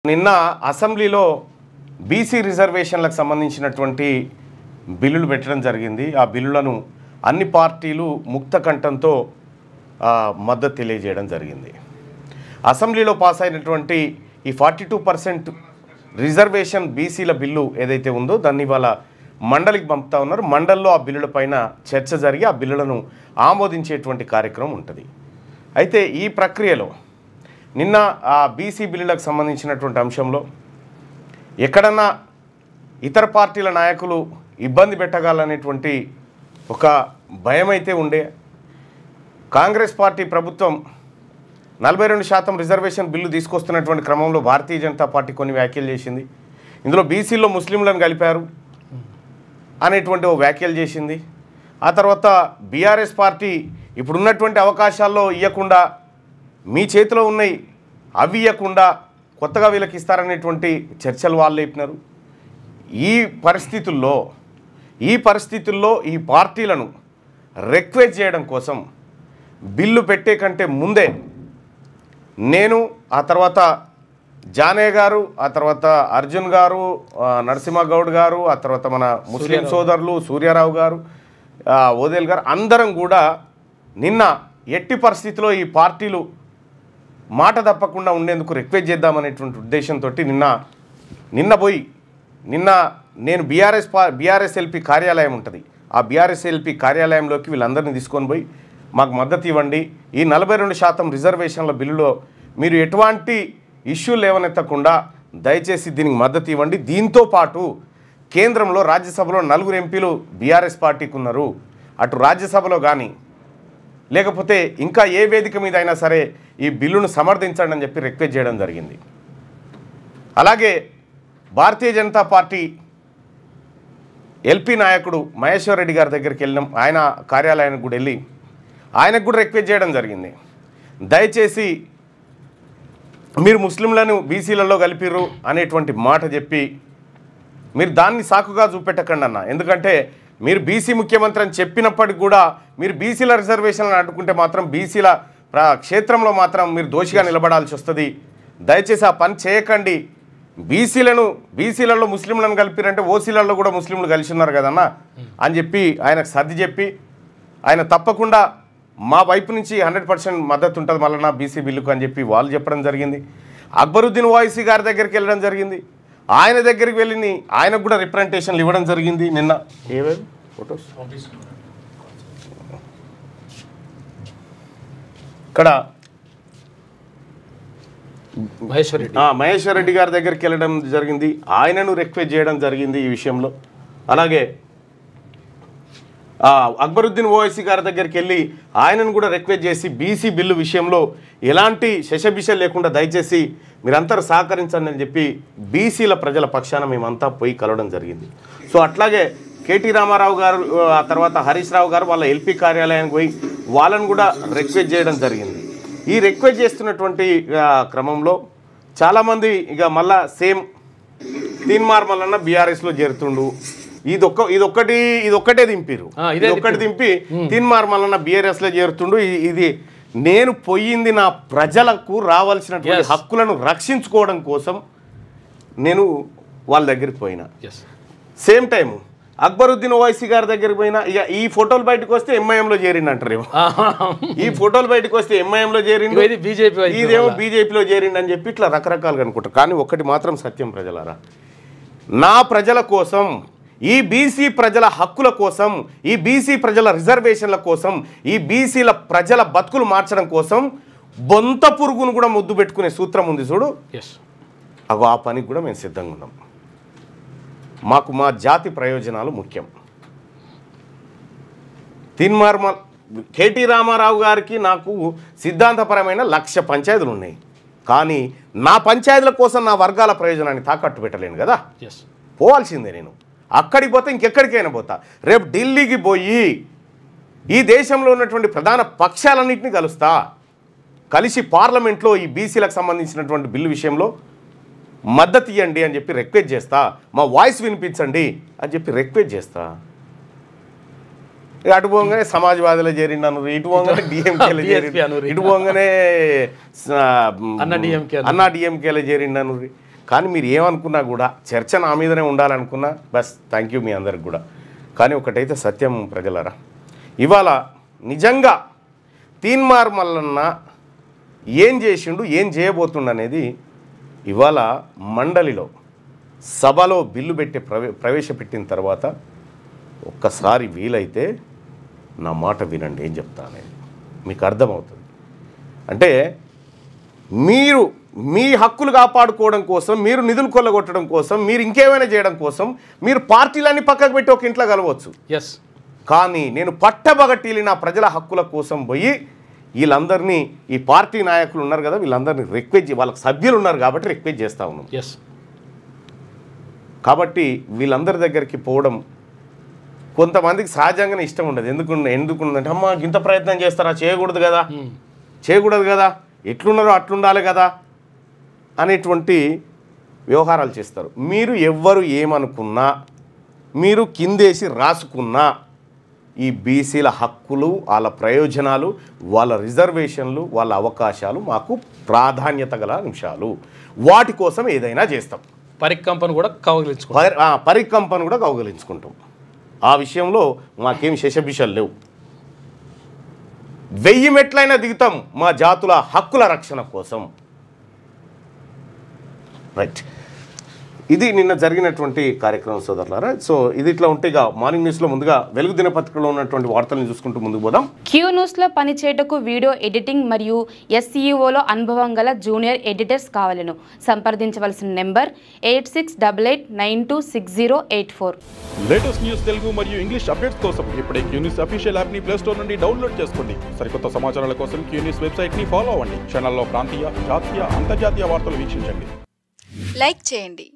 నిన్న అసెంబ్లీలో బీసీ రిజర్వేషన్లకు సంబంధించినటువంటి బిల్లులు పెట్టడం జరిగింది. ఆ బిల్లులను అన్ని పార్టీలు ముక్త కంఠంతో మద్దతు తెలియజేయడం జరిగింది. అసెంబ్లీలో పాస్ అయినటువంటి ఈ 42% రిజర్వేషన్ బీసీల బిల్లు ఏదైతే ఉందో దాన్ని ఇవాళ మండలికి పంపుతా ఉన్నారు. మండలిలో ఆ బిల్లుల పైన చర్చ జరిగి ఆ బిల్లులను ఆమోదించేటువంటి కార్యక్రమం ఉంటుంది. అయితే ఈ ప్రక్రియలో నిన్న ఆ బీసీ బిల్లులకు సంబంధించినటువంటి అంశంలో ఎక్కడన్నా ఇతర పార్టీల నాయకులు ఇబ్బంది పెట్టగలనేటువంటి ఒక భయం అయితే ఉండే. కాంగ్రెస్ పార్టీ ప్రభుత్వం 42% రిజర్వేషన్ బిల్లు తీసుకొస్తున్నటువంటి క్రమంలో భారతీయ జనతా పార్టీ కొన్ని వ్యాఖ్యలు చేసింది. ఇందులో బీసీల్లో ముస్లింలను కలిపారు అనేటువంటి ఓ వ్యాఖ్యలు చేసింది. ఆ తర్వాత బీఆర్ఎస్ పార్టీ ఇప్పుడున్నటువంటి అవకాశాల్లో ఇవ్వకుండా మీ చేతిలో ఉన్నాయి అవి ఇవ్వకుండా కొత్తగా వీళ్ళకి ఇస్తారనేటువంటి చర్చలు వాళ్ళు లేపినారు. ఈ పరిస్థితుల్లో ఈ పార్టీలను రిక్వెస్ట్ చేయడం కోసం బిల్లు పెట్టే కంటే ముందే నేను, ఆ తర్వాత జానయ్య గారు, ఆ తర్వాత అర్జున్ గారు, నరసింహగౌడ్ గారు, ఆ తర్వాత మన ముస్లిం సోదరులు సూర్యారావు గారు, ఓదేల్ గారు అందరం కూడా నిన్న ఎట్టి పరిస్థితిలో ఈ పార్టీలు మాట తప్పకుండా ఉండేందుకు రిక్వెస్ట్ చేద్దామనేటువంటి ఉద్దేశంతో నిన్న నేను బీఆర్ఎస్ఎల్పీ కార్యాలయం ఉంటుంది. ఆ బీఆర్ఎస్ఎల్పీ కార్యాలయంలోకి వీళ్ళందరినీ తీసుకొని పోయి మాకు మద్దతు ఇవ్వండి, ఈ 42% రిజర్వేషన్ల బిల్లులో మీరు ఎటువంటి ఇష్యూలు లేవనెత్తకుండా దయచేసి దీనికి మద్దతు ఇవ్వండి. దీంతో పాటు కేంద్రంలో రాజ్యసభలో 4 ఎంపీలు బీఆర్ఎస్ పార్టీకి ఉన్నారు. అటు రాజ్యసభలో కానీ లేకపోతే ఇంకా ఏ వేదిక మీద అయినా సరే ఈ బిల్లును సమర్థించండి అని చెప్పి రిక్వెస్ట్ చేయడం జరిగింది. అలాగే భారతీయ జనతా పార్టీ ఎల్పీ నాయకుడు మహేశ్వర్ రెడ్డి గారి దగ్గరికి వెళ్ళినాం. ఆయన కార్యాలయానికి కూడా వెళ్ళి ఆయనకు కూడా రిక్వెస్ట్ చేయడం జరిగింది. దయచేసి మీరు ముస్లింలను బీసీలలో కలిపిర్రు అనేటువంటి మాట చెప్పి మీరు దాన్ని సాకుగా చూపెట్టకండి అన్న. ఎందుకంటే మీరు బీసీ ముఖ్యమంత్రి అని చెప్పినప్పటికి కూడా మీరు బీసీల రిజర్వేషన్లను అడ్డుకుంటే మాత్రం బీసీల క్షేత్రంలో మాత్రం మీరు దోషిగా నిలబడాల్సి వస్తుంది. దయచేసి ఆ పని చేయకండి. బీసీలలో ముస్లింలను కలిపిరంటే ఓసీలలో కూడా ముస్లింలు కలిసి ఉన్నారు కదన్నా అని చెప్పి ఆయనకు సర్ది చెప్పి ఆయన తప్పకుండా మా వైపు నుంచి 100% మద్దతు ఉంటుంది మళ్ళీ నా బీసీ బిల్లుకు అని చెప్పి వాళ్ళు చెప్పడం జరిగింది. అక్బరుద్దీన్ ఓవైసీ గారి దగ్గరికి వెళ్ళడం జరిగింది. ఆయన దగ్గరికి వెళ్ళి ఆయనకు కూడా రిప్రజెంటేషన్లు ఇవ్వడం జరిగింది. నిన్న ఏవేవి ఫొటోస్ ఇక్కడ మహేశ్వర్ రెడ్డి గారి దగ్గరికి వెళ్ళడం జరిగింది. ఆయనను రిక్వెస్ట్ చేయడం జరిగింది ఈ విషయంలో. అలాగే అక్బరుద్దీన్ ఓవైసీ గారి దగ్గరికి వెళ్ళి ఆయనను కూడా రిక్వెస్ట్ చేసి బీసీ బిల్లు విషయంలో ఎలాంటి శశబిష లేకుండా దయచేసి మీరందరూ సహకరించండి అని చెప్పి బీసీల ప్రజల పక్షాన మేమంతా పోయి కలవడం జరిగింది. సో అట్లాగే కేటీ రామారావు గారు, ఆ తర్వాత హరీష్ రావు గారు వాళ్ళ ఎల్పీ కార్యాలయానికి పోయి వాళ్ళను కూడా రిక్వెస్ట్ చేయడం జరిగింది. ఈ రిక్వెస్ట్ చేస్తున్నటువంటి క్రమంలో చాలామంది ఇక మళ్ళా సేమ్ తీన్మార్ మల్లన్న బీఆర్ఎస్లో చేరుతుండు, ఇదొక్కటే దింపిరు, ఇదొక్కటి దింపి తీన్మార్ మల్లన్న బీఆర్ఎస్లో చేరుతుండు. ఇది నేను పోయింది నా ప్రజలకు రావాల్సినటువంటి హక్కులను రక్షించుకోవడం కోసం నేను వాళ్ళ దగ్గరికి పోయినా. సేమ్ టైం అక్బరుద్దీన్ ఓవైసీ గారి దగ్గరికి పోయినా. ఇక ఈ ఫోటోలు బయటకు వస్తే ఎంఐఎంలో చేరిండు అంటారేమో, ఈ ఫోటోలు బయటకు వస్తే ఎంఐఎంలో చేరిండు, ఇదేమో బీజేపీలో చేరిండు అని చెప్పి ఇట్లా రకరకాలుగా అనుకుంటారు. కానీ ఒక్కటి మాత్రం సత్యం ప్రజలారా, నా ప్రజల కోసం, ఈ బీసీ ప్రజల హక్కుల కోసం, ఈ బీసీ ప్రజల రిజర్వేషన్ల కోసం, ఈ బీసీల ప్రజల బతుకులు మార్చడం కోసం బొంత పురుగును కూడా ముద్దు పెట్టుకునే సూత్రం ఉంది చూడు, అగో ఆ పనికి కూడా మేము సిద్ధంగా ఉన్నాం. మాకు మా జాతి ప్రయోజనాలు ముఖ్యం. కేటీ రామారావు గారికి నాకు సిద్ధాంతపరమైన 1,00,000 పంచాయతీలు ఉన్నాయి. కానీ నా పంచాయతీల కోసం నా వర్గాల ప్రయోజనాన్ని తాకట్టు పెట్టలేను కదా. పోవాల్సిందే. నేను అక్కడికి పోతే ఇంకెక్కడికైనా పోతా. రేపు ఢిల్లీకి పోయి ఈ దేశంలో ఉన్నటువంటి ప్రధాన పక్షాలన్నింటినీ కలుస్తా. కలిసి పార్లమెంట్లో ఈ బీసీలకు సంబంధించినటువంటి బిల్లు విషయంలో మద్దతు ఇవ్వండి అని చెప్పి రిక్వెస్ట్ చేస్తా. మా వాయిస్ వినిపించండి అని చెప్పి రిక్వెస్ట్ చేస్తా. అటు పోగానే సమాజ్వాదీలో చేరిండను, ఇటు పోగానే డిఎంకేలో చేరిండు, ఇటు పోగానే అన్నా డిఎంకేలో చేరిండను. కానీ మీరు ఏమనుకున్నా కూడా చర్చ నా మీదనే ఉండాలనుకున్నా బస్ థ్యాంక్ యూ మీ అందరికి కూడా. కానీ ఒకటైతే సత్యం ప్రజలరా, ఇవాళ నిజంగా తీన్మార్ మల్లన్న ఏం చేసిండు ఏం చేయబోతుండు అనేది ఇవాళ మండలిలో సభలో బిల్లు పెట్టి ప్రవేశపెట్టిన తర్వాత ఒక్కసారి వీలైతే నా మాట వినండి ఏం చెప్తా అనేది మీకు అర్థమవుతుంది. అంటే మీరు మీ హక్కులు కాపాడుకోవడం కోసం, మీరు నిధులు కొల్లగొట్టడం కోసం, మీరు ఇంకేమైనా చేయడం కోసం మీరు పార్టీలన్నీ పక్కకు పెట్టి ఒక ఇంట్లో కలవచ్చు. కానీ నేను పట్టబగట్టిలి నా ప్రజల హక్కుల కోసం పోయి వీళ్ళందరినీ, ఈ పార్టీ నాయకులు ఉన్నారు కదా వీళ్ళందరినీ రిక్వెస్ట్, వాళ్ళకి సభ్యులు ఉన్నారు కాబట్టి రిక్వెస్ట్ చేస్తూ ఉన్నాం. కాబట్టి వీళ్ళందరి దగ్గరికి పోవడం కొంతమందికి సహజంగానే ఇష్టం ఉండదు. ఎందుకుందంటే అమ్మ ఇంత ప్రయత్నం చేస్తారా, చేయకూడదు కదా, ఎట్లున్నారో అట్లుండాలి కదా అనేటువంటి వ్యవహారాలు చేస్తారు. మీరు ఎవ్వరు ఏమనుకున్నా, మీరు కిందేసి రాసుకున్నా ఈ బీసీల హక్కులు, వాళ్ళ ప్రయోజనాలు, వాళ్ళ రిజర్వేషన్లు, వాళ్ళ అవకాశాలు మాకు ప్రాధాన్యత గల అంశాలు. వాటి కోసం ఏదైనా చేస్తాం. పరికంపను కూడా కౌగలించుకుంటాం. ఆ విషయంలో మాకేం శశబిషలు లేవు. 1000 మెట్లైనా దిగుతాం మా జాతుల హక్కుల రక్షణ కోసం. రైట్, ఇది నిన్న జరిగినటువంటి కార్యక్రమం సోదరులారా. సో ఇది ఇట్లా ఉంటే ఇక మార్నింగ్ న్యూస్లో ముందుగా వెలుగు దినపత్రికలో ఉన్నటువంటి వార్తలను చూసుకుంటూ ముందుకు పోదాం. క్యూ న్యూస్లో పనిచేయటకు వీడియో ఎడిటింగ్ మరియు SEOలో అనుభవం గల జూనియర్ ఎడిటర్స్ కావాలను సంప్రదించవలసిన నెంబర్ 8688926084. లేటెస్ట్ న్యూస్ తెలుగు మరియు ఇంగ్లీష్ అప్డేట్స్ కోసం ఇప్పుడే క్యూ న్యూస్ అఫీషియల్ యాప్ని ప్లే స్టోర్ నుండి డౌన్లోడ్ చేసుకోండి. సరికొత్త సమాచారాల కోసం క్యూ న్యూస్ వెబ్సైట్ని ఫాలో అవ్వండి. ఛానల్లో ప్రాంతీయ, జాతీయ, అంతర్జాతీయ వార్తలు వీక్షించండి. లైక్ చేయండి.